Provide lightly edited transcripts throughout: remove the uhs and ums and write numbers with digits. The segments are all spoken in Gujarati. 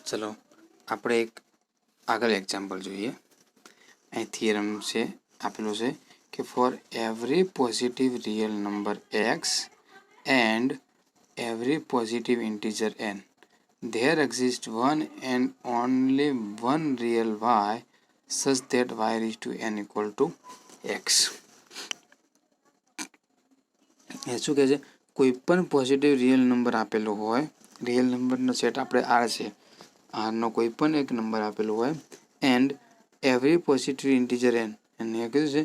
चलो આપણે એક આગળ એક્ઝામ્પલ જોઈએ। અહીં થિયરમ છે આપેલું છે કે for every positive real number x and every positive integer n there exists one and only one real y such that y raised to n equal to x। એ શું કહે છે? કોઈ પણ પોઝિટિવ રિયલ નંબર આપેલો હોય, રિયલ નંબરનો સેટ આપણે આર છે, આરનો કોઈ પણ એક નંબર આપેલો હોય and every positive integer n, અને એ કીધું છે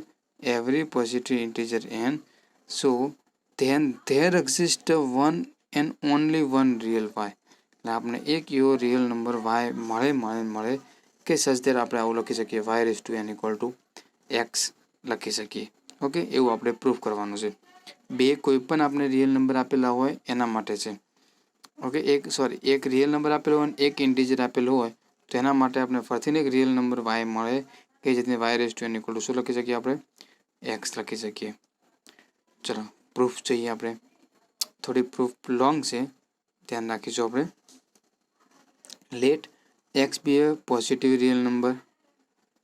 every positive integer n, so then there exist one and only one real y, એટલે આપણે એક એવો રિયલ નંબર વાય મળે કે સચ ધેર આપણે આવું લખી શકીએ y raise to N equal to x લખી શકીએ। ઓકે, એવું આપણે પ્રૂફ કરવાનું છે। બે કોઈ પણ આપણે રિયલ નંબર આપેલા હોય એના માટે છે। ઓકે, એક રિયલ નંબર આપેલો હોય અને એક ઇન્ટીજર આપેલો હોય તો એના માટે આપણે ફરીથી એક રિયલ નંબર વાય મળે કે જેને y raise to N equal to શું લખી શકીએ આપણે? એક્સ લખી શકીએ। ચલો પ્રૂફ જોઈએ આપણે, થોડી પ્રૂફ લોંગ છે, ધ્યાન રાખીશું આપણે। Late x be a positive real number,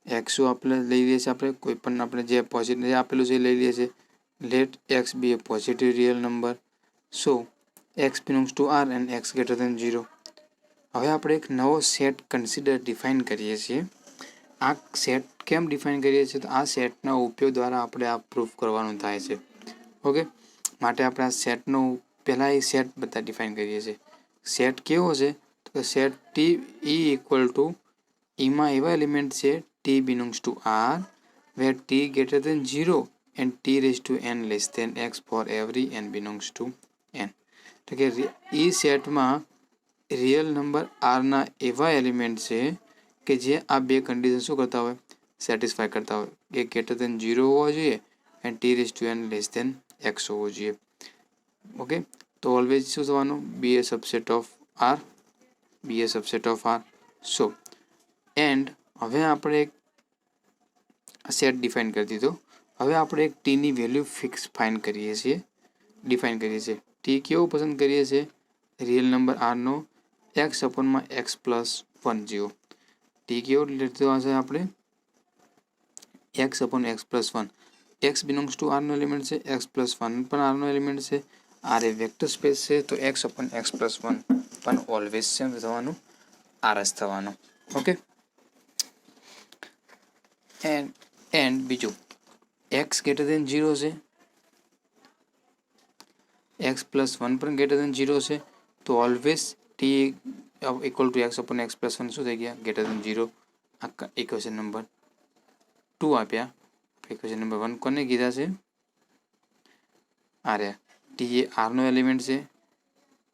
x શું આપણે લઈ લઈએ છીએ, આપણે કોઈ પણ આપણે જે પોઝિટિવ આપેલું છે એ લઈ લઈએ છીએ। Let x be a positive real number, so x belongs to R and x greater than 0। હવે આપણે એક નવો સેટ કન્સિડર ડિફાઇન કરીએ છીએ। આ સેટ કેમ ડિફાઇન કરીએ છીએ? તો આ સેટના ઉપયોગ દ્વારા આપણે આ પ્રૂફ કરવાનું થાય છે। ઓકે, માટે આપણે આ સેટનો પહેલાં એ સેટ બધા ડિફાઇન કરીએ છીએ। સેટ કેવો છે? તો set T E equal to, ઈમાં એવા એલિમેન્ટ છે T belongs to R where T greater than 0 and T raise to N less than X for every N belongs to N. એટલે કે એ સેટમાં રિયલ નંબર આરના એવા એલિમેન્ટ છે કે જે આ બે કન્ડિશન શું કરતા હોય? સેટિસ્ફાય કરતા હોય, એ ગ્રેટર દેન 0 હોવો જોઈએ and T raise to N less than X હોવો જોઈએ। ઓકે, તો ઓલવેઝ શું થવાનું? બી એ સબસેટ ઓફ આર, બી એ subset of R. So and હવે આપણે એક સેટ ડિફાઇન કરી દીધો। હવે આપણે એક ટીની વેલ્યુ ફિક્સ ડિફાઇન કરીએ છીએ। ટી કેવો પસંદ કરીએ છીએ? રિયલ નંબર આરનો એક્સ અપોનમાં એક્સ પ્લસ 1 જેવો। ટી કેવો લીધો હશે આપણે? X upon X plus 1, X belongs to આરનો એલિમેન્ટ છે, એક્સ પ્લસ 1 પણ આરનો એલિમેન્ટ છે, આર એ વેક્ટર સ્પેસ છે, તો એક્સ અપોન એક્સ પ્લસ 1 પણ ઓલવેઝ સેમ થવાનું, આર જ થવાનું। ઓકે, એન્ડ બીજું એક્સ ગ્રેટર દેન 0 છે, એક્સ પ્લસ 1 પણ ગ્રેટર દેન 0 છે, તો always T equal to X upon X plus 1 શું થઈ ગયા? Greater than 0। આ ઇક્વેશન નંબર 2 આપ્યા। ઇક્વેશન નંબર 1 કોને કીધા છે? આર્યા, ટી એ આરનો એલિમેન્ટ છે,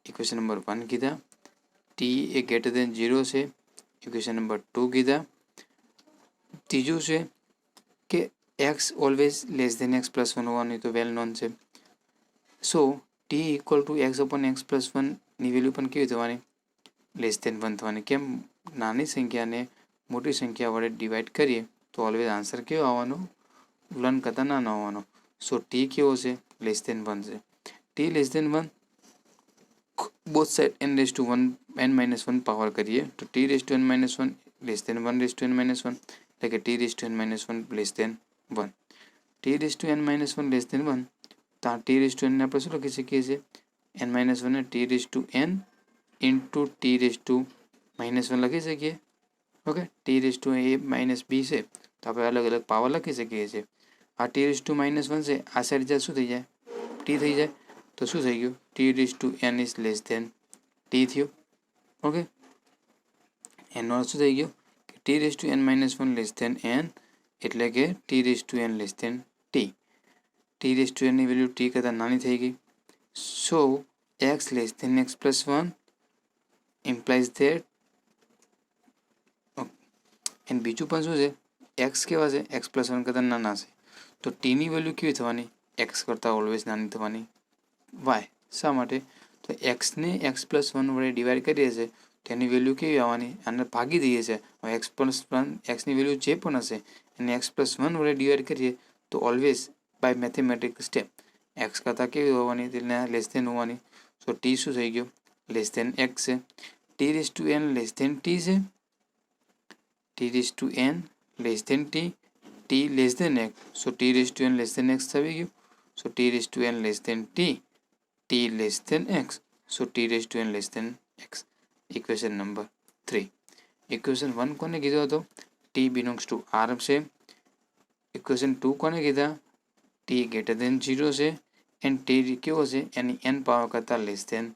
ઇક્વેશન નંબર 1 કીધા। ટી એ ગ્રેટર દેન 0 છે, ઇક્વેશન નંબર 2 કીધા। ત્રીજું છે કે X always less than X plus 1 હોવાનું, તો વેલ નોન છે। So T equal to X upon X plus 1ની વેલ્યુ પણ કેવી થવાની? લેસ દેન 1 થવાની। કેમ? નાની સંખ્યાને મોટી સંખ્યા વડે ડિવાઈડ કરીએ તો ઓલવેઝ આન્સર કેવો આવવાનો? લર્ન કરતાં નાનો આવવાનો। સો ટી કેવો છે? લેસ દેન 1 છે। T less than 1, both side n raise to 1 n minus 1 power કરીએ તો t raise to N minus 1 less than 1 raise to N minus 1, એટલે કે T raise to N minus 1 less than 1। T raise to N minus 1 less than 1, તો આ ટી રેઝ ટુ એનને આપણે શું લખી શકીએ છીએ? એન માઇનસ 1 ને t raise to n into t raise to minus 1 લખી શકીએ। Okay, t raise to a minus b છે તો આપણે અલગ અલગ પાવર લખી શકીએ છીએ। આ ટી રેઝ ટુ માઇનસ 1 છે, આ સાઈડ જાય શું થઈ જાય? ટી થઈ જાય, તો શું થઈ ગયું? T raise to N is less than T થયું। ઓકે, એનો અર્થ શું થઈ ગયો? કે T raise to N minus 1 less than N, એટલે કે T raise to N less than T. T raise to એનની વેલ્યુ ટી કરતાં નાની થઈ ગઈ। So X less than X plus 1 implies that, and બીજું પણ શું છે? એક્સ કેવા છે? એક્સ પ્લસ 1 કરતાં નાના છે, તો ટીની વેલ્યુ કેવી થવાની? એક્સ કરતાં ઓલવેઝ નાની થવાની। વાય શા માટે? તો એક્સને એક્સ પ્લસ 1 વડે ડિવાઈડ કરીએ છીએ તો એની વેલ્યુ કેવી આવવાની? આને ભાગી દઈએ છીએ, હવે એક્સ પ્લસ 1 એક્સની વેલ્યુ જે પણ હશે એને એક્સ પ્લસ 1 વડે ડિવાઈડ કરીએ તો always by mathematic step x કરતાં કેવી હોવાની? તેને લેસ દેન હોવાની। સો ટી શું થઈ ગયો? લેસ દેન એક્સ છે। T raise to N less than T છે, T raise to N less than T less than X, so T raise to N less than x થઈ ગયું, so T raise to N less than T less than X, so T raise to N less than X. Equation number 3. Equation 1 કોને કીધો હતો? ટી બિલોંગ્સ ટુ આર છે. ઇક્વેશન 2 કોને કીધા? ટી ગ્રેટર ધેન 0 છે એન્ડ ટી કેવો છે? એની એન પાવર કરતાં લેસ ધેન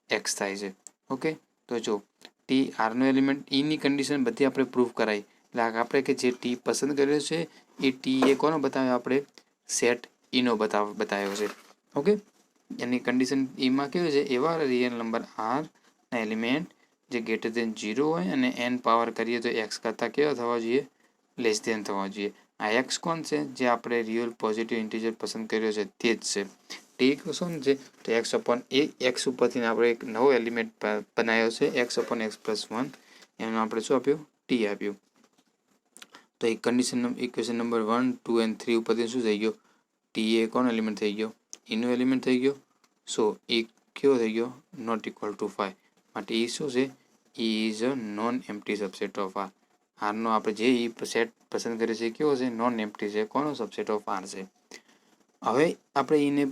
એક્સ થાય છે. ઓકે, તો જો ટી આરનો એલિમેન્ટ ઈની કન્ડિશન બધી આપણે પ્રૂફ કરાવી. એટલે આપણે કે જે ટી પસંદ કર્યો છે એ ટી એ કોનો બતાવ્યો? આપણે સેટ ઈનો બતાવ્યો છે. ઓકે, એની કન્ડિશન ઈમાં કેવું છે? એવા રિયલ નંબર આરના એલિમેન્ટ જે ગ્રેટર ધેન 0 હોય અને એન પાવર કરીએ તો એક્સ કરતાં કેવા થવા જોઈએ? લેસ ધેન થવા જોઈએ. આ એક્સ કોણ છે? જે આપણે રિયલ પોઝિટિવ ઇન્ટીજર પસંદ કર્યો છે તે જ છે. ટી શું છે? તો એક્સ અપોન એક્સ ઉપરથી આપણે એક નવો એલિમેન્ટ બનાવ્યો છે, એક્સ અપોન એક્સ પ્લસ 1. એનું આપણે શું આપ્યું? ટી આપ્યું. તો એક કન્ડિશન ઇક્વેશન નંબર 1, 2 એન્ડ 3 ઉપરથી શું થઈ ગયો? ટી એ કોનો એલિમેન્ટ થઈ ગયો? ઈનો એલિમેન્ટ થઈ ગયો. સો એ કેવો થઈ ગયો? Not equal to 5. માટે એ શું છે? E is a non empty subset of R. આરનો આપણે જે ઈ સેટ પસંદ કરીએ છીએ કેવો છે? નોન એમ્પ્ટી છે. કોનો સબસેટ ઓફ આર છે. હવે આપણે એને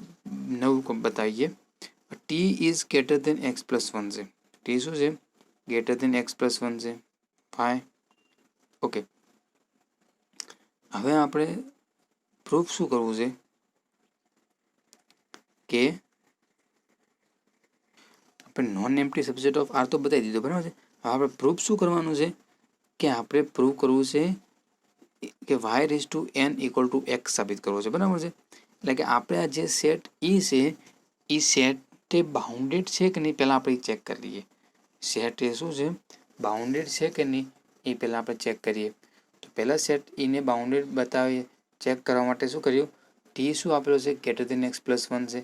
નવું બતાવીએ. T is greater than x plus 1 છે. ટી શું છે? ગ્રેટર ધેન એક્સ પ્લસ 1 છે. 5. ઓકે, હવે આપણે પ્રૂફ શું કરવું છે કે આપણે non empty subset of R તો બતાવી દીધો, બરાબર છે. હવે આપણે પ્રૂફ શું કરવાનું છે કે આપણે પ્રૂફ કરવું છે કે Y raise to N equal to x સાબિત કરવો છે, બરાબર છે. એટલે કે આપણે આ જે સેટ ઈ છે એ સેટ તે બાઉન્ડેડ છે કે નહીં પહેલાં આપણે ચેક કરી લઈએ. સેટ એ શું છે? બાઉન્ડેડ છે કે નહીં એ પહેલાં આપણે ચેક કરીએ. તો પહેલાં સેટ ઈને બાઉન્ડેડ બતાવીએ. ચેક કરવા માટે શું કર્યું? ટી શું આપેલો છે? ગ્રેટર ધેન એક્સ પ્લસ 1 છે.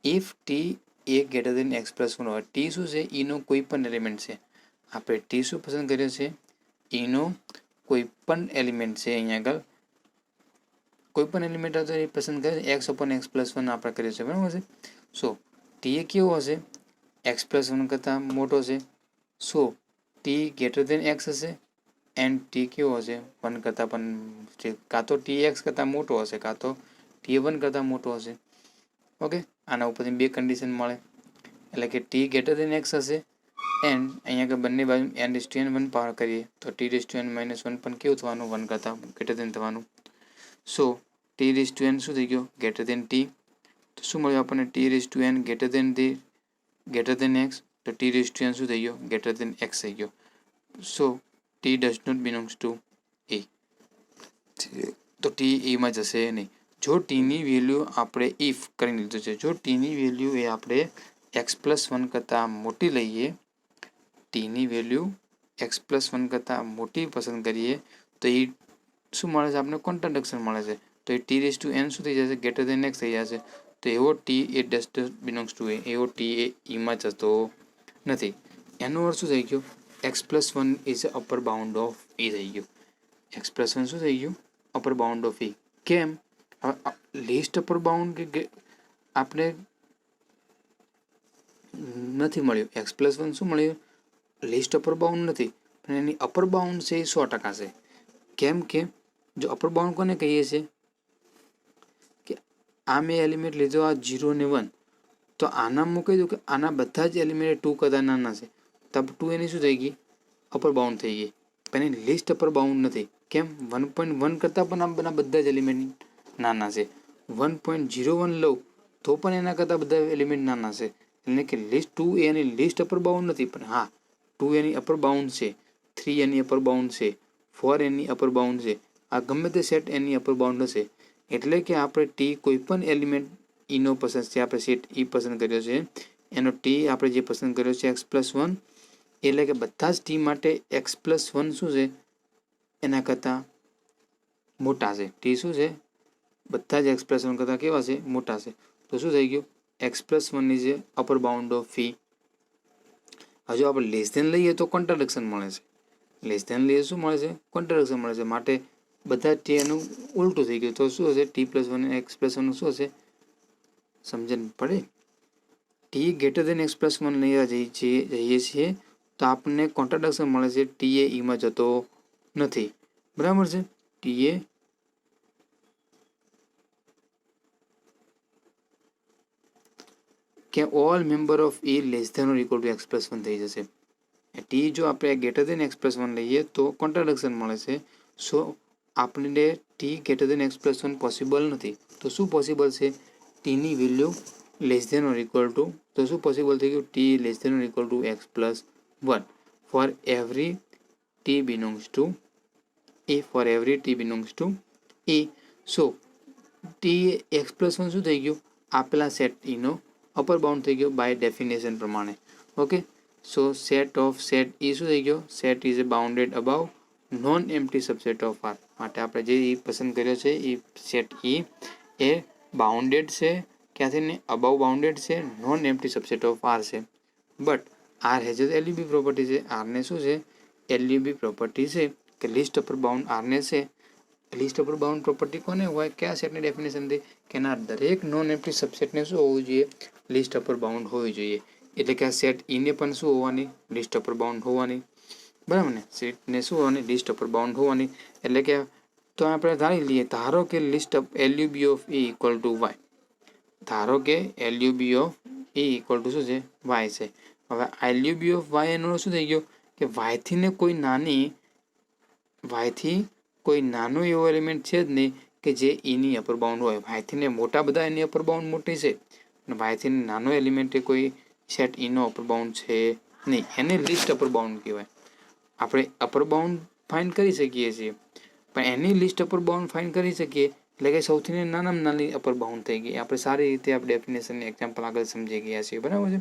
ઇફ ટી એ ગ્રેટર ધેન એક્સ પ્લસ 1 હોય, ટી શું છે? ઈનો કોઈ પણ એલિમેન્ટ છે. આપણે ટી શું પસંદ કર્યો છે? ઈનો કોઈ પણ એલિમેન્ટ છે. અહીંયા આગળ કોઈ પણ એલિમેન્ટ હતો એ પસંદ કરે છે. એક્સ અપોન એક્સ પ્લસ 1 આપણે કર્યો છે, બરાબર છે. સો ટી એ કેવો હશે? એક્સ પ્લસ 1 કરતાં મોટો છે. So T greater than x હશે એન્ડ ટી કેવો હશે? 1 કરતાં પણ કાં તો ટી એક્સ કરતાં મોટો હશે, કાં તો ટી 1 કરતાં મોટો હશે. ઓકે, આના ઉપરથી બે કન્ડિશન મળે. એટલે કે ટી ગ્રેટર ધેન એક્સ હશે એન્ડ અહીંયા આગળ બંને બાજુ n raise to n 1 power કરીએ તો t raise to N minus 1 પણ કેવું થવાનું? 1 કરતાં ગ્રેટર ધેન થવાનું. So T raise to n શું થઈ ગયો? Greater than t. તો શું મળ્યું આપણને? T raise to n greater than x. તો ટી રેઝ ટુ એન શું થઈ ગયો? ગ્રેટર ધેન એક્સ થઈ ગયો. So T does not belongs to A. તો ટી એમાં જશે નહીં. જો ટીની વેલ્યુ આપણે ઇફ કરી લીધું છે, જો ટીની વેલ્યુ એ આપણે એક્સ પ્લસ 1 કરતાં મોટી લઈએ, ટીની વેલ્યુ એક્સ પ્લસ 1 કરતાં મોટી પસંદ કરીએ તો એ શું મળે છે? આપણે કોન્ટ્રાડિક્શન મળે છે. તો એ ટી રેઝ ટુ એન શું થઈ જશે? ગ્રેટર ધેન એક્સ થઈ જશે. તો એવો ટી એ ડઝ બિલોંગ્સ ટુ એ, એવો ટી એ ઈમાં જતો નથી. એનો અર્થ શું થઈ ગયો? X plus 1 is upper bound of E થઈ ગયું. એક્સ પ્લસ 1 શું થઈ ગયું? Upper bound of E. કેમ? હવે લિસ્ટ અપર બાઉન્ડ કે આપણે નથી મળ્યું. એક્સ પ્લસ 1 શું મળ્યું? લિસ્ટ અપર બાઉન્ડ નથી, પણ એની અપર બાઉન્ડ છે એ 100% છે. કેમ કે જો અપર બાઉન્ડ કોને કહીએ છીએ કે આ મેં એલિમેન્ટ લીધો આ 0 ને 1, તો આના મૂકી દઉં કે આના બધા જ એલિમેન્ટ 2 કરતાં નાના છે, તબ 2 એની શું થઈ ગઈ? અપર બાઉન્ડ થઈ ગઈ. પણ એની લિસ્ટ અપર બાઉન્ડ નથી. કેમ? 1.1 કરતાં પણ આ બધા જ એલિમેન્ટ નાના છે. 1.01 લઉં તો પણ એના કરતાં બધા એલિમેન્ટ નાના છે. એટલે કે લિસ્ટ 2 એની લિસ્ટ અપર બાઉન્ડ નથી, પણ હા 2 એની અપર બાઉન્ડ છે, 3 એની અપર બાઉન્ડ છે, 4 એની અપર બાઉન્ડ છે. આ ગમે તે સેટ એની અપર બાઉન્ડ હશે. એટલે કે આપણે ટી કોઈ પણ એલિમેન્ટ ઈનો પસંદ છે, આપણે સેટ ઈ પસંદ કર્યો છે, એનો ટી આપણે જે પસંદ કર્યો છે એક્સ પ્લસ 1, એટલે કે બધા જ ટી માટે એક્સ પ્લસ 1 શું છે? એના કરતાં મોટા છે. ટી શું છે? બધા જ એક્સ પ્લસ 1 કરતાં કેવા છે? મોટા છે. તો શું થઈ ગયું? X plus 1 is upper bound of fee. હજુ આપણે લેસ ધેન લઈએ તો કોન્ટ્રાડિક્શન મળે છે. લેસ ધેન લઈએ શું મળે છે? કોન્ટ્રાડિક્શન મળે છે. માટે બધા ટી એનું ઉલટું થઈ ગયું. તો શું હશે? ટી પ્લસ 1 એક્સ પ્લસ 1 શું હશે? સમજણ પડે? T greater than x plus 1 લઈ જઈએ છીએ તો આપણને કોન્ટ્રાડિક્શન મળે છે ટી એ ઈમાં જતો નથી, બરાબર છે. ટી એ કે all member of E less than or equal to x plus 1 થઈ જશે. ટી જો આપણે ગ્રેટર દેન એક્સ પ્લસ 1 લઈએ તો કોન્ટ્રાડિક્શન મળે છે. સો આપણને T greater than X plus 1 possible નથી. તો શું પોસિબલ છે? ટીની value less than or equal to, તો શું પોસિબલ થઈ ગયું? T less than or equal to x plus 1 for every T belongs to A, for every T belongs to A. So T X plus 1 શું થઈ ગયું? આપેલા સેટ ઈનો અપર બાઉન્ડ થઈ ગયો બાય ડેફિનેશન પ્રમાણે. Okay, so set of set E શું થઈ ગયો? Set is a bounded above non empty subset of R. માટે આપણે જે ઈ પસંદ કર્યો છે એ સેટ ઈ એ બાઉન્ડેડ છે, ક્યાંથી ને અબાઉ બાઉન્ડેડ છે, non empty subset of R છે. But R has LUB property છે. આરને શું છે? એલયુબી પ્રોપર્ટી છે કે લિસ્ટ અપર બાઉન્ડ આરને છે. લિસ્ટ અપર બાઉન્ડ પ્રોપર્ટી કોને હોય? કયા સેટની ડેફિનેશનથી? કે ના દરેક નોન એમ્પ્ટી સબસેટને શું હોવું જોઈએ? લિસ્ટ અપર બાઉન્ડ હોવી જોઈએ. એટલે કે આ સેટ ઈને પણ શું હોવાની? લિસ્ટ અપર બાઉન્ડ હોવાની, બરાબર ને? સેટને શું હોવાની? લિસ્ટ અપર બાઉન્ડ હોવાની. એટલે કે તો આપણે ધારી લઈએ, ધારો કે least of LUB of E equal to Y. ધારો કે LUB of E equal to શું છે? વાય છે. હવે એલયુબી ઓફ વાય એનો શું થઈ ગયો? કે વાયથી ને કોઈ નાનો એવો એલિમેન્ટ છે જ નહીં કે જે ઈની અપર બાઉન્ડ હોય. વાયથી ને મોટા બધા એની અપર બાઉન્ડ મોટી છે, અને વાયથી નાનો એલિમેન્ટ એ કોઈ સેટ ઈનો અપર બાઉન્ડ છે નહીં. એને લિસ્ટ અપર બાઉન્ડ કહેવાય. આપણે અપર બાઉન્ડ ફાઇન્ડ કરી શકીએ છીએ, પણ એની લિસ્ટ અપર બાઉન્ડ ફાઇન્ડ કરી શકીએ એટલે કે સૌથી નાનામાં નાની અપર બાઉન્ડ થઈ ગઈ. આપણે સારી રીતે આપણે ડેફિનેશન એક્ઝામ્પલ આગળ સમજી ગયા છીએ, બરાબર છે.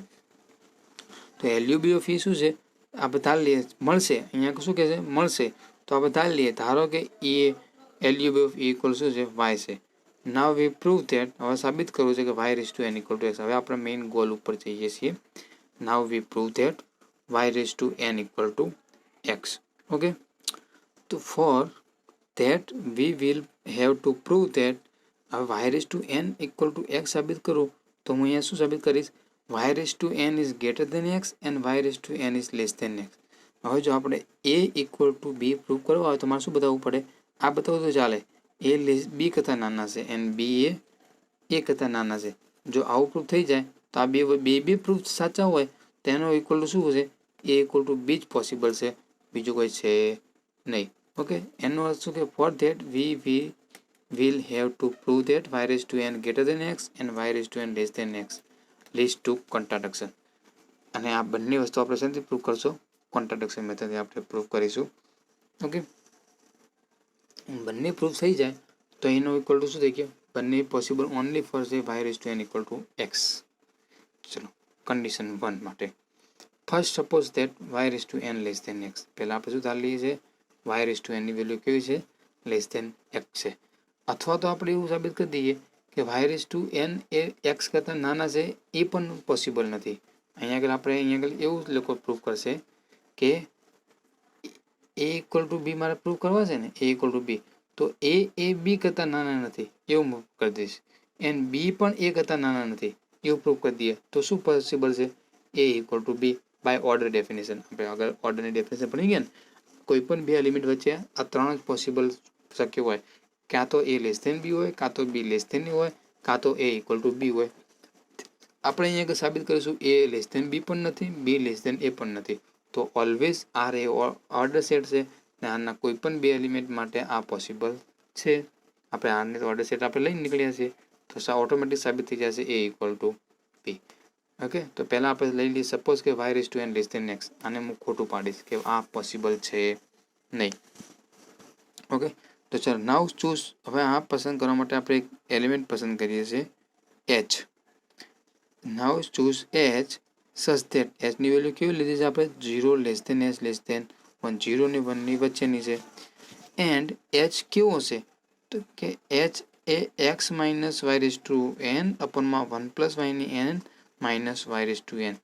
તો એલયુબી ઓફ ઈ શું છે? આપણે ધારી લઈએ મળશે. અહીંયા શું કહે છે? મળશે. તો આપણે ધારી લઈએ, ધારો કે એ એલયુબી ઓફ ઈ ઇક્વલ શું છે? વાય છે. નાવ વી પ્રૂવ ધેટ, હવે સાબિત કરવું છે કે Y raise to N equal to X. હવે આપણે મેઇન ગોલ ઉપર જઈએ છીએ. Now we prove that Y raise to N equal to X. Okay, તો for that we will have to prove that, હવે Y raise to N equal to x સાબિત કરું તો હું અહીંયા શું સાબિત કરીશ? Y raise to N is greater than x and Y raise to N is less than x. હવે જો આપણે એ ઇક્વલ ટુ બી પ્રૂવ કરવા હોય તો મારે શું બતાવવું પડે? આ બતાવવું તો ચાલે, એ બી કરતાં નાના છે એન્ડ બી એ કરતાં નાના છે. જો આવું પ્રૂફ થઈ જાય તો આ બે પ્રૂફ સાચા હોય તો એનો ઇક્વલ ટુ શું છે? એ ઇક્વલ ટુ બી જ પોસિબલ છે, બીજું કોઈ છે નહીં. ઓકે, એનો અર્થ શું કે for that we will have to prove that Y raise to n greater than x and Y raise to N less than x leads to contradiction. અને આ બંને વસ્તુ આપણે શેનાથી પ્રૂવ કરશો? કોન્ટ્રાડિક્શન મેથડથી આપણે પ્રૂવ કરીશું. ઓકે, બંને પ્રૂફ થઈ જાય તો એનો ઇક્વલ ટુ શું થઈ ગયો? બંને પોસિબલ ઓનલી ફોર છે y raise to N equal to x. ચલો કન્ડિશન 1 માટે first suppose that Y raise to N less than x. પહેલાં આપણે શું ધારી લઈએ છીએ? વાય રેઝ ટુ એનની વેલ્યુ કેવી છે? લેસ દેન એક્સ છે. અથવા તો આપણે એવું સાબિત કરી દઈએ કે Y raise to N A x કરતાં નાના છે, એ પણ પોસિબલ નથી. અહીંયા આગળ એવું લોકો પ્રૂફ કરશે કે એ ઇક્વલ ટુ બી મારે પ્રૂફ કરવા છે ને, એ ઇક્વલ ટુ બી, તો એ બી કરતાં નાના નથી એવું હું કરી દઈશ, એન્ડ બી પણ એ કરતાં નાના નથી એવું પ્રૂફ કરી દઈએ તો શું પોસિબલ છે? A equal to B by order definition. આપણે આગળ ઓર્ડરની ડેફિનેશન ભણી ગયા ને, કોઈ પણ બે એલિમેન્ટ વચ્ચે આ ત્રણ જ પોસિબલ શક્ય હોય, કાં તો એ લેસ ધેન બી હોય, કાં તો બી લેસ ધેન હોય, કાં તો એ ઇક્વલ ટુ બી હોય. આપણે અહીંયા સાબિત કરીશું એ લેસ ધેન બી પણ નથી, બી લેસ ધેન એ પણ નથી. તો ઓલવેઝ આર એ ઓર્ડર સેટ છે ને આના કોઈ પણ બે એલિમેન્ટ માટે આ પોસિબલ છે. આપણે આરને ઓર્ડર સેટ આપણે લઈને નીકળ્યા છીએ તો ઓટોમેટિક સાબિત થઈ જશે a equal to b. Okay, તો પહેલાં આપણે લઈ લઈએ સપોઝ કે Y raise to N less than x. આને હું ખોટું પાડીશ કે આ પોસિબલ છે નહીં. ઓકે, તો ચાલો નાવ ચૂઝ. હવે આ પસંદ કરવા માટે આપણે એક એલિમેન્ટ પસંદ કરીએ છીએ H. Now choose H such that, એચની વેલ્યુ કેવી લીધી છે આપણે? 0 less than H less than 1, 0 ને 1 ની વચ્ચેની છે. એન્ડ એચ કેવો છે? તો કે એચ એ x minus y raise to n અપોનમાં 1 પ્લસ વાયની n minus y raise to n,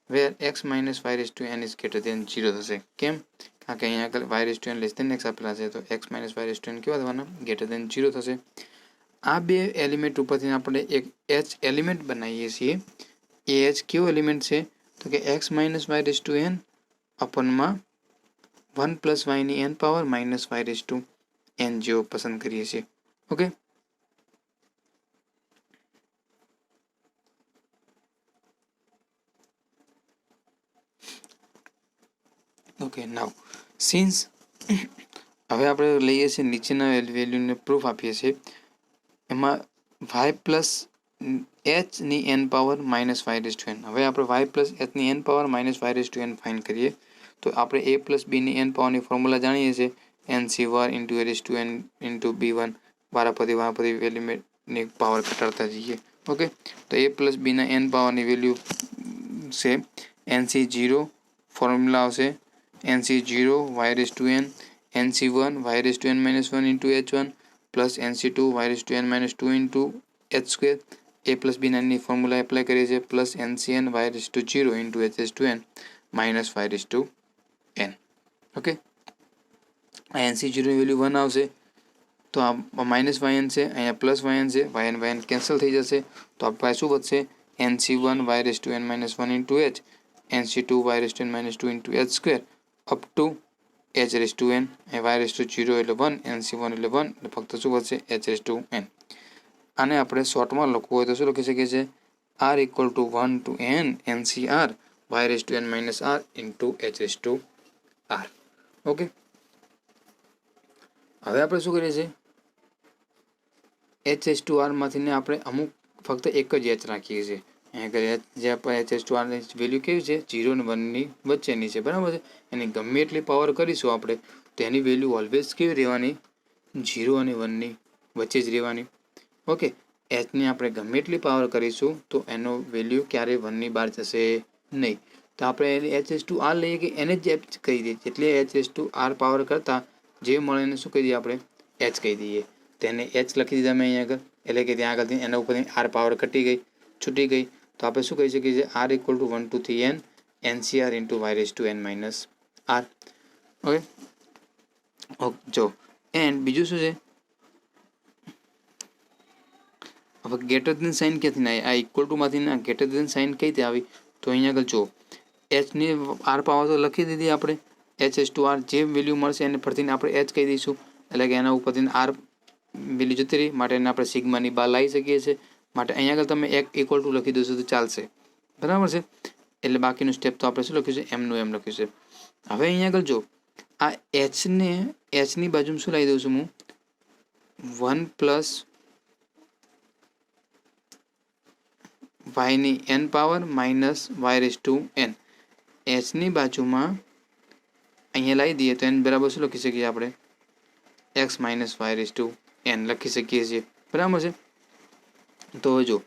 where x minus y raise to N is greater than 0 થશે. કેમ? કારણ કે અહીંયા આગળ y raise to N less than x આપેલા છે, તો x minus y raise to n કેવા થવાના? ગ્રેટર દેન 0 થશે. આ બે એલિમેન્ટ ઉપરથી આપણે એક એચ એલિમેન્ટ બનાવીએ છીએ. એ એચ કેવો એલિમેન્ટ છે? તો કે x minus y raise to n अपनमा 1 + y ની n power minus y raise to n જેવો પસંદ કરીએ છીએ. ઓકે, ઓકે નાવ સિન્સ હવે આપણે લઈએ છીએ નીચેના વેલ્યુને પ્રૂફ આપીએ છીએ. એમાં y પ્લસ h ની n power minus y raise to n. હવે આપણે y પ્લસ h ની n power minus y raise to n find કરીએ તો આપણે a પ્લસ b ની n પાવરની ફોર્મ્યુલા જાણીએ છીએ nc1 into a raise to n into b1 વારાફરતી વેલ્યુની પાવર ઘટાડતા જઈએ. ઓકે, તો a પ્લસ બીના n પાવરની વેલ્યુ છે nc0, ફોર્મ્યુલા આવશે nc0 y raise to n, nc1 y raise to n minus 1 into h1 plus nc2 y raise to n minus 2 into h square. a plus બીના ની ફોર્મ્યુલા એપ્લાય કરીએ છીએ plus ncn y raise to 0 into h raise to n minus y raise to n. Okay, આ nc0 ની વેલ્યુ 1 આવશે તો આ માઇનસ yn છે, અહીંયા પ્લસ yn છે, yn કેન્સલ થઈ જશે તો આપણી પાસે શું વધશે nc1 y raise to n minus 1 into h, nc2 y raise to n minus 2 into h square up to h raise to n. y raise to 0 એટલે 1, nc1 એટલે 1 એટલે ફક્ત શું વધશે h રેઝ ટુ n. આને આપણે શોર્ટમાં લખવું હોય તો શું લખી શકીએ છીએ r equal to 1 to n ncr y raise to n minus r into h raise to r. Okay, હવે આપણે શું કરીએ છીએ h રેઝ ટુ r માંથીને આપણે અમુક ફક્ત એક જ h રાખીએ છીએ. અહીંયા જે આપણે h રેઝ ટુ r ની વેલ્યુ કેવી છે 0 અને 1 ની વચ્ચેની છે, બરાબર છે. એની ગમે એટલી પાવર કરીશું આપણે તો એની વેલ્યુ ઓલવેઝ કેવી રહેવાની 0 અને 1 ની વચ્ચે જ રહેવાની. ઓકે, એચની આપણે ગમે એટલી પાવર કરીશું તો એનો વેલ્યુ ક્યારેય 1 ની બહાર જશે નહીં. તો આપણે એને h રેઝ ટુ r લઈએ કે એને જ h કહી દઈએ, એટલે h raise to r power કરતાં જે મળે એને શું કહી દઈએ આપણે h કહી દઈએ. તેને h લખી દીધા મેં અહીંયા આગળ, એટલે કે ત્યાં આગળથી એના ઉપરથી r પાવર ઘટી ગઈ, છૂટી ગઈ. તો આપણે શું કહી શકીએ છીએ r equal to 1 to 3 n ncr into y raise to n minus r. Okay, જો એન્ડ બીજું શું છે હવે ગ્રેટર દેન સાઇન ક્યાંથી ના આવી, આ ઇક્વલ ટુ માંથી ના ગ્રેટર દેન સાઇન કઈ રીતે આવી તો અહીંયા આગળ જો h ની r પાવર તો લખી દીધી આપણે h રેઝ ટુ r, જે વેલ્યુ મળશે એને ફરીથી આપણે h કહી દઈશું એટલે કે એના ઉપરથી r વેલ્યુ જતી રહી માટે એને આપણે સિગ્માની બહાર લાવી શકીએ છીએ. માટે અહીંયા આગળ તમે એક ઇક્વલ ટુ લખી દેશો તો ચાલશે, બરાબર છે. એટલે બાકીનું સ્ટેપ તો આપણે શું લખ્યું છે એમનું એમ લખ્યું છે. હવે અહીંયા આગળ જો આ એચને એચની બાજુમાં શું લાવી દઉં છું હું 1 પ્લસ y ની n power minus y raise to n. એચની બાજુમાં અહીંયા લાવી દઈએ તો n બરાબર શું લખી શકીએ આપણે x minus y raise to n લખી શકીએ છીએ, બરાબર છે. તો જો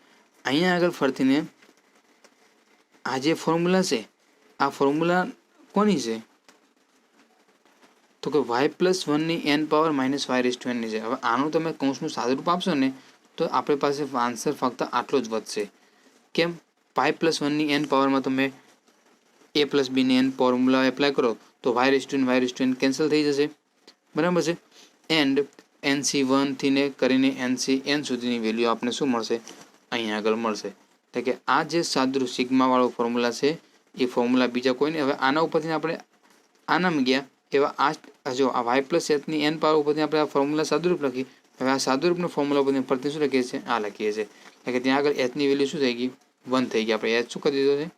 અહીંયા આગળ ફરતીને આ જે ફોર્મ્યુલા છે આ ફોર્મ્યુલા કોની છે તો કે y પ્લસ 1 ની n power minus y raise to n ની છે. હવે આનું તમે કૌંસનું સાદુરૂપ આપશો ને તો આપણી પાસે આન્સર ફક્ત આટલો જ વધશે. કેમ y પ્લસ 1 ની n પાવરમાં તમે a પ્લસ બી ની n ફોર્મ્યુલા એપ્લાય કરો તો y raise to n cancel થઈ જશે, બરાબર છે. એન્ડ nc1 થી ને કરીને ncn સુધીની વેલ્યુ આપને શું મળશે અહીંયા આગળ મળશે. એટલે કે આ જે સાદુરૂપ સિગ્માવાળો ફોર્મ્યુલા છે એ ફોર્મ્યુલા બીજા કોઈ નહીં. હવે આના ઉપરથી આપણે આનામાં ગયા એવા આ જો આ y પ્લસ h ની n પાવર ઉપરથી આપણે આ ફોર્મ્યુલા સાદુરૂપ લખી. હવે આ સાદુરૂપનો ફોર્મ્યુલા ઉપરથી ફરીથી શું લખીએ છીએ આ લખીએ છીએ. એટલે કે ત્યાં આગળ h ની વેલ્યુ શું થઈ ગઈ 1 થઈ ગઈ. આપણે h શું કરી દીધો છે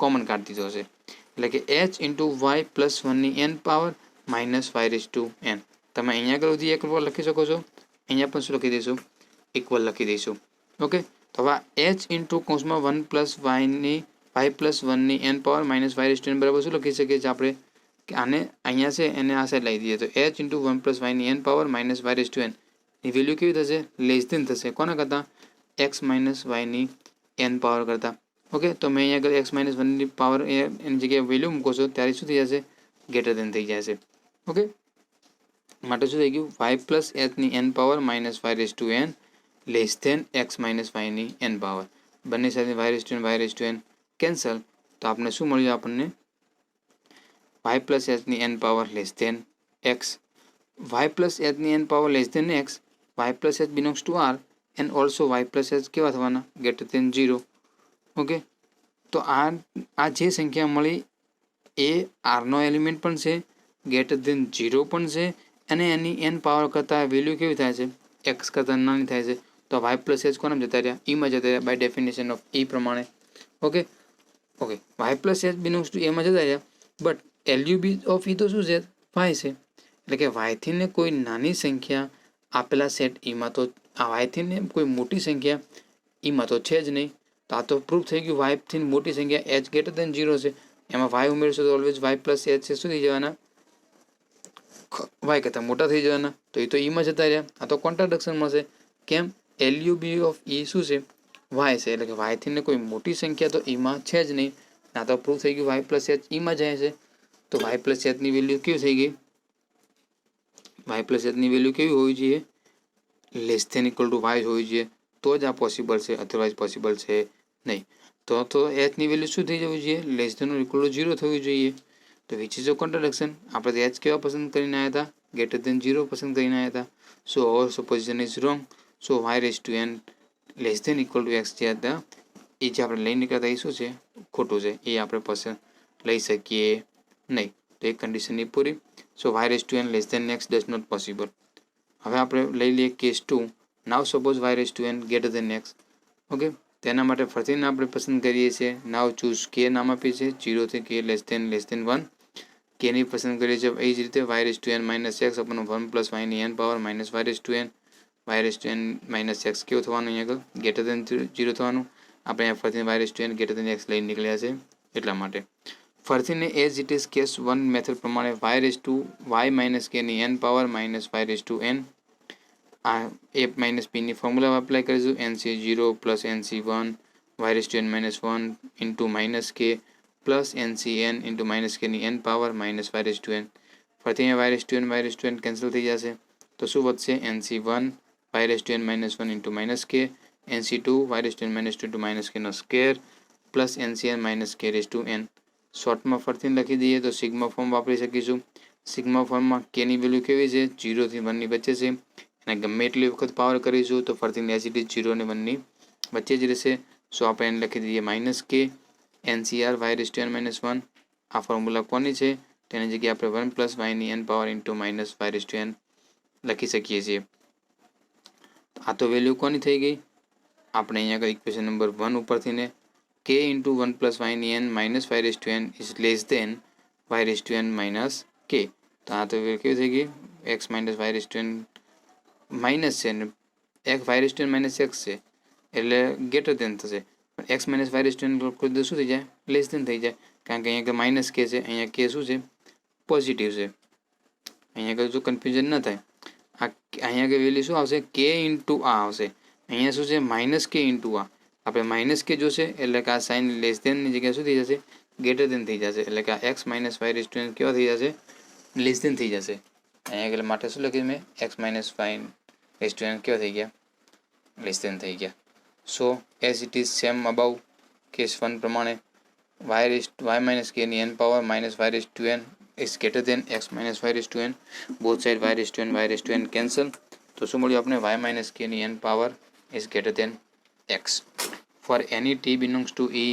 કોમન કાઢી દીધો છે. એટલે કે h ઇન્ટુ y પ્લસ 1 ની n power minus y raise to n. તમે અહીંયા આગળ સુધી ઇક્વલ લખી શકો છો, અહીંયા પણ શું લખી દઈશું ઇક્વલ લખી દઈશું. ઓકે, તો હવે h ઇન્ટુ કૌંસમાં 1 પ્લસ y પ્લસ 1 ની n power minus y raise to n બરાબર શું લખી શકીએ છીએ આપણે કે આને અહીંયા છે એને આ સાઈડ લાવી દઈએ તો h ઇન્ટુ 1 પ્લસ y ની n power minus y raise to n ની વેલ્યુ કેવી થશે લેસ દેન થશે કોના કરતાં x માઇનસ y ની n પાવર કરતાં. ઓકે, તો મેં અહીંયા આગળ x માઇનસ 1 ની પાવર એની જગ્યાએ વેલ્યુ મૂકો છો ત્યારે શું થઈ જશે ગ્રેટર દેન થઈ જશે. ઓકે, માટે શું થઈ ગયું y પ્લસ h ની n power minus y raise to n less than x minus y ની n પાવર. બંને સાથે y raise to n cancel તો આપણે શું મળ્યું આપણને y પ્લસ h ની n power less than x. y plus h ની n power less than x, y plus h belongs to r and also y plus h કેવા થવાના ગ્રેટર દેન 0. ઓકે, તો આ જે સંખ્યા મળી એ આરનો એલિમેન્ટ પણ છે, ગ્રેટર દેન 0 પણ છે, અને એની એન પાવર કરતાં વેલ્યુ કેવી થાય છે, એક્સ કરતાં નાની થાય છે. તો વાય પ્લસ એચ કોનામાં જતા રહ્યા, ઈમાં જતા રહ્યા બાય ડેફિનેશન ઓફ ઈ પ્રમાણે. Okay y plus h belongs to એમાં જતા રહ્યા, બટ એલયુબી ઓફ ઈ તો શું છે, વાય છે. એટલે કે વાયથી ને કોઈ નાની સંખ્યા આપેલા સેટ ઈમાં તો આ વાયથી ને કોઈ મોટી સંખ્યા ઈમાં તો છે જ નહીં. તો આ તો પ્રૂફ થઈ ગયું વાયથી મોટી સંખ્યા એચ ગ્રેટર દેન 0 છે. એમાં વાય ઉમેરશો તો ઓલવેઝ વાય પ્લસ એચ છે શું થઈ જવાના, વાય કરતાં મોટા થઈ જવાના. તો એ તો ઈમાં જતા રહ્યા. આ તો કોન્ટ્રાડિક્શનમાં છે. કેમ, એલયુબી ઓફ ઈ શું છે, વાય છે. એટલે કે વાયથી ને કોઈ મોટી સંખ્યા તો ઈમાં છે જ નહીં. આ તો પ્રૂફ થઈ ગયું વાય પ્લસ એચ ઈમાં જાય છે. તો વાય પ્લસ એચની વેલ્યુ કેવી થઈ ગઈ, વાય પ્લસ એચની વેલ્યુ કેવી હોવી જોઈએ, less than equal to y હોવી જોઈએ. તો જ આ પોસિબલ છે, અધરવાઇઝ પોસિબલ છે નહીં. તો એચની વેલ્યુ શું થઈ જવી જોઈએ, less than or equal to 0 થવી જોઈએ. તો વિચ ઇઝ અ કોન્ટ્રાડિક્શન. આપણે તો એચ કેવા પસંદ કરીને આવ્યા હતા, ગ્રેટર દેન 0 પસંદ કરીને આવ્યા હતા. So our supposition is wrong. So y raise to N less than equal to x જે હતા એ જે આપણે લઈ નીકળતા એ શું છે, ખોટું છે. એ આપણે પસંદ લઈ શકીએ નહીં. તો એક કન્ડિશનની પૂરી. So y raise to N less than x does not possible. હવે આપણે લઈ લઈએ case 2. Now suppose y raise to n greater than x. Okay, તેના માટે ફરીથી આપણે પસંદ કરીએ છીએ. નાવ ચૂઝ કે નામ આપીએ છીએ 0 થી કે લેસ ધેન 1. કેની પસંદ કરીએ છીએ એ જ રીતે y raise to N minus x upon 1 plus વાયની n power minus y raise to n. Y raise to N minus x કેવું થવાનું, અહીંયા આગળ ગ્રેટર દેન 0 થવાનું. આપણે અહીંયા ફરીથી y raise to n greater than x લઈ નીકળ્યા છે એટલા માટે. ફરીથીને as it is case 1 method પ્રમાણે y raise to y minus કેની n power minus y raise to n. આ એ માઇનસ પીની ફોર્મ્યુલા એપ્લાય કરીશું. N c 0 plus n c 1 y raise to N minus 1 into minus k plus n c n into minus કેની n power minus y raise to N. ફરીથી અહીંયા y raise to n cancel થઈ જશે. તો શું વધશે, n c 1 y raise to N minus 1 into minus k, n c 2 y raise to N minus 2 into minus કેનો square plus n c n minus k raise to n. શોર્ટમાં ફરીથી લખી દઈએ તો સિગ્મા ફોર્મ વાપરી શકીશું. સિગ્મા ફોર્મમાં કેની વેલ્યુ કેવી છે, 0 થી 1 ની વચ્ચે છે. અને ગમે એટલી વખત પાવર કરીશું તો ફરીથી એઝ ઇટ ઇઝ 0 અને 1 ની વચ્ચે જ રહેશે. સો આપણે એને લખી દઈએ minus k n c r y raise to N minus 1. આ ફોર્મ્યુલા કોની છે, તેની જગ્યાએ આપણે 1 પ્લસ વાયની n power into minus y raise to n લખી શકીએ છીએ. આ તો વેલ્યુ કોની થઈ ગઈ, આપણે અહીંયા આગળ ઇક્વેશન નંબર 1 ઉપરથી ને કે ઇન્ટુ 1 પ્લસ વાયની n minus y raise to N is less than y raise to N minus k. તો આ તો કેવી થઈ ગઈ, x minus y raise to N minus છે ને એક y raise to N minus x છે એટલે ગ્રેટર દેન થશે. પણ x minus y raise to n શું થઈ જાય, લેસ દેન થઈ જાય. કારણ કે અહીંયા માઇનસ કે છે, અહીંયા કે શું છે, પોઝિટિવ છે. અહીંયા આગળ જો કન્ફ્યુઝન ન થાય, આ અહીંયા આગળ વેલ્યુ શું આવશે, કે ઇન્ટુ આ આવશે. અહીંયા શું છે, માઇનસ કે ઇન્ટુ આ. આપણે માઇનસ કે જોશે એટલે કે આ સાઇન લેસ ધેનની જગ્યાએ શું થઈ જશે, ગ્રેટર દેન થઈ જશે. એટલે કે આ x minus y raise to n કેવા થઈ જશે, લેસ દેન થઈ જશે. અહીંયા આગળ માટે શું લખ્યું મેં, x minus y raise to n કેવા થઈ ગયા, લેસ દેન થઈ ગયા. So as it is same about case 1 પ્રમાણે વાય માઇનસ કે ની n power minus y raise to n is greater than x minus y raised to n. both side y raised to n cancel. તો શું મળ્યું આપણે, y minus k ની n power is greater than x. for any t belongs to e,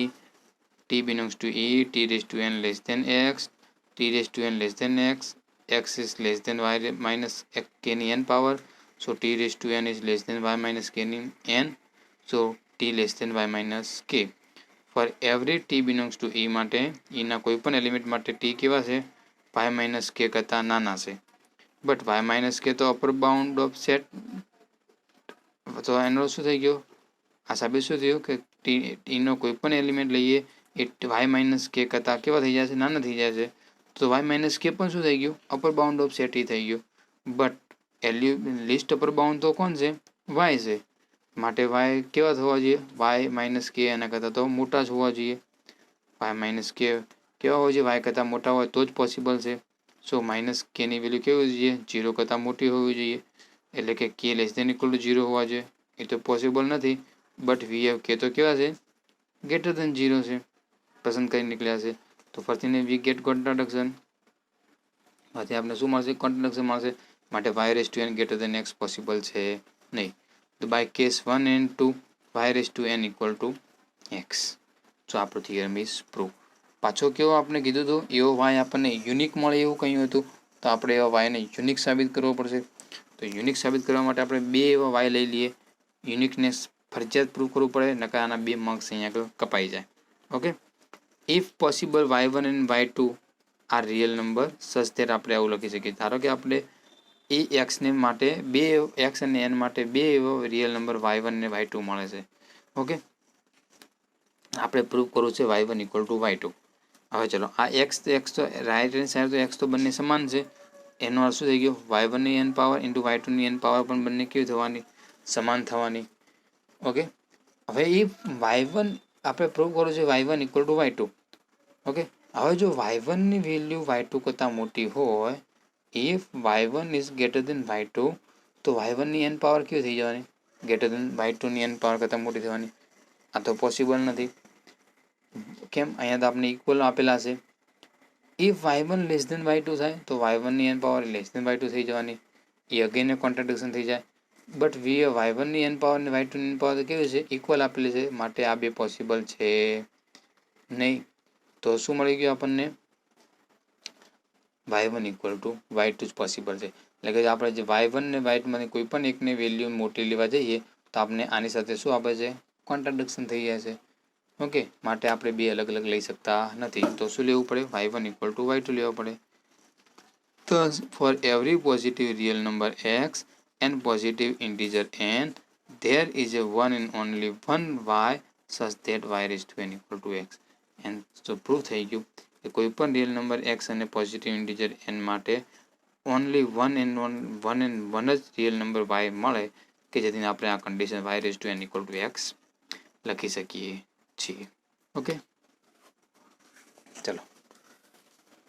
t raised to n less than x, t raised to n less than x, x is less than y minus k ની n power. so t raised to n is less than y minus k ની n. so t less than y minus k. for every t belongs to e માટે e ના કોઈ પણ એલિમેન્ટ માટે t કેવા છે, y માઇનસ કે કરતાં નાના છે. બટ y માઇનસ કે તો અપર બાઉન્ડ ઓફ સેટ. તો એનો શું થઈ ગયો, આ સાબિત શું થયું કે ટીનો કોઈ પણ એલિમેન્ટ લઈએ એ y માઇનસ કે કરતાં કેવા થઈ જાય છે, નાના થઈ જાય છે. તો y માઇનસ કે પણ શું થઈ ગયું, અપર બાઉન્ડ ઓફ સેટ એ થઈ ગયું. બટ લિસ્ટ અપર બાઉન્ડ તો કોણ છે, y છે. માટે y કેવા થવા જોઈએ, y માઇનસ કે એના કરતાં તો મોટા જ હોવા જોઈએ. y માઇનસ કે કેવા હોય છે, y કરતાં મોટા હોય તો જ પોસિબલ છે. સો માઇનસ કેની વેલ્યુ કેવી હોવી જોઈએ, 0 કરતાં મોટી હોવી જોઈએ. એટલે કે કે લેસ દેન ઇક્વલ ટુ 0 હોવા જોઈએ. એ તો પોસિબલ નથી. બટ વી હેવ કે તો કેવા છે, ગ્રેટર દેન 0 છે, પસંદ કરી નીકળ્યા છે. તો ફરીને વી ગેટ કોન્ટ્રાડિક્શન. આથી આપણે શું મળશે, કોન્ટ્રાડિક્શન મળશે. માટે y raise to n greater than x possible છે નહીં. તો by case 1 and 2 y raise to N equal to x. So આપણો થિયરમ ઇઝ પ્રૂવ. પાછો કેવો આપણે કીધું હતું, એવો વાય આપણને યુનિક મળે એવું કહ્યું હતું. તો આપણે એવા વાયને યુનિક સાબિત કરવો પડશે. તો યુનિક સાબિત કરવા માટે આપણે બે એવા વાય લઈ લઈએ. યુનિકનેસ ફરજિયાત પ્રૂવ કરવું પડે, નકર આના 2 માર્ક્સ અહીંયા આગળ કપાઈ જાય. Okay, if possible y1 and y2 આ રિયલ નંબર સચ ધેટ આપણે આવું લખી શકીએ. ધારો કે આપણે એ એક્સને માટે બે એક્સ અને એન માટે બે એવો રિયલ નંબર y1 અને y2 મળે છે. ઓકે, આપણે પ્રૂવ કરવું છે y1 ઇક્વલ ટુ y2. હવે ચલો, આ એક્સ તો રાઈટ હેન્ડ સાઈડ તો એક્સ તો બંને સમાન છે. એનો અર્થ શું થઈ ગયો, y1 ની એન પાવર ઇન્ટુ y2 ની એન પાવર પણ બંને કેવી થવાની, સમાન થવાની. ઓકે, હવે એ y1 આપણે પ્રૂવ કરવું છે y1 equal to y2. Okay, હવે જો y1 ની વેલ્યુ y2 કરતાં મોટી હોય, if y1 is greater then y2, તો y1 ની એન પાવર કેવી થઈ જવાની, ગ્રેટર દેન y2 ની એન પાવર કરતાં મોટી થવાની. આ તો પોસિબલ નથી. કેમ, અહીંયા તો આપણે ઇક્વલ આપેલા છે. If y1 less than y2 થાય તો y1 ની એન પાવર લેસ દેન y2 થઈ જવાની. એ અગેન એ કોન્ટ્રાડિક્શન થઈ જાય. બટ y1 ની એન પાવર અને y2 ની એન પાવર કેવી છે, ઇક્વલ આપેલી છે. માટે આ બે પોસિબલ છે નહીં. તો શું મળી ગયું આપણને, y1 ઇક્વલ ટુ y2 જ પોસિબલ છે. એટલે કે આપણે જે y1 ને y2 માંથી કોઈ પણ એકને વેલ્યુ મોટી લેવા જઈએ તો આપણે આની સાથે શું આપે છે, કોન્ટ્રાડિક્શન થઈ જાય છે. ઓકે, માટે આપણે બે અલગ અલગ લઈ શકતા નથી. તો શું લેવું પડે, y1 ઇક્વલ ટુ y2 લેવા પડે. Thus, for every positive real number x and positive integer n, there is a one and only one y such that y raised to n equal to x. And so proof થઈ ગયું કે કોઈ પણ રિયલ નંબર x અને પોઝિટિવ ઇન્ટીજર n માટે ઓનલી વન જ રિયલ નંબર y મળે કે જેથી આપણે આ condition y raise to n equal to x લખી શકીએ છીએ. ઓકે, ચલો,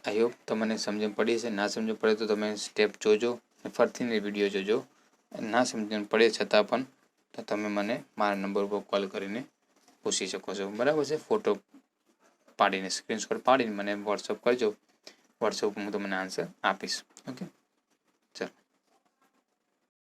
આઈ હોપ તમને સમજણ પડી છે. ના સમજણ પડે તો તમે સ્ટેપ જોજો, ફરીથી વિડીયો જોજો. ના સમજણ પડે છતાં પણ તો તમે મને મારા નંબર પર કોલ કરીને પૂછી શકો છો. બરાબર છે, ફોટો પાડીને સ્ક્રીનશોટ પાડીને મને વોટ્સઅપ કરજો. વોટ્સઅપ પર હું તમને આન્સર આપીશ. ઓકે.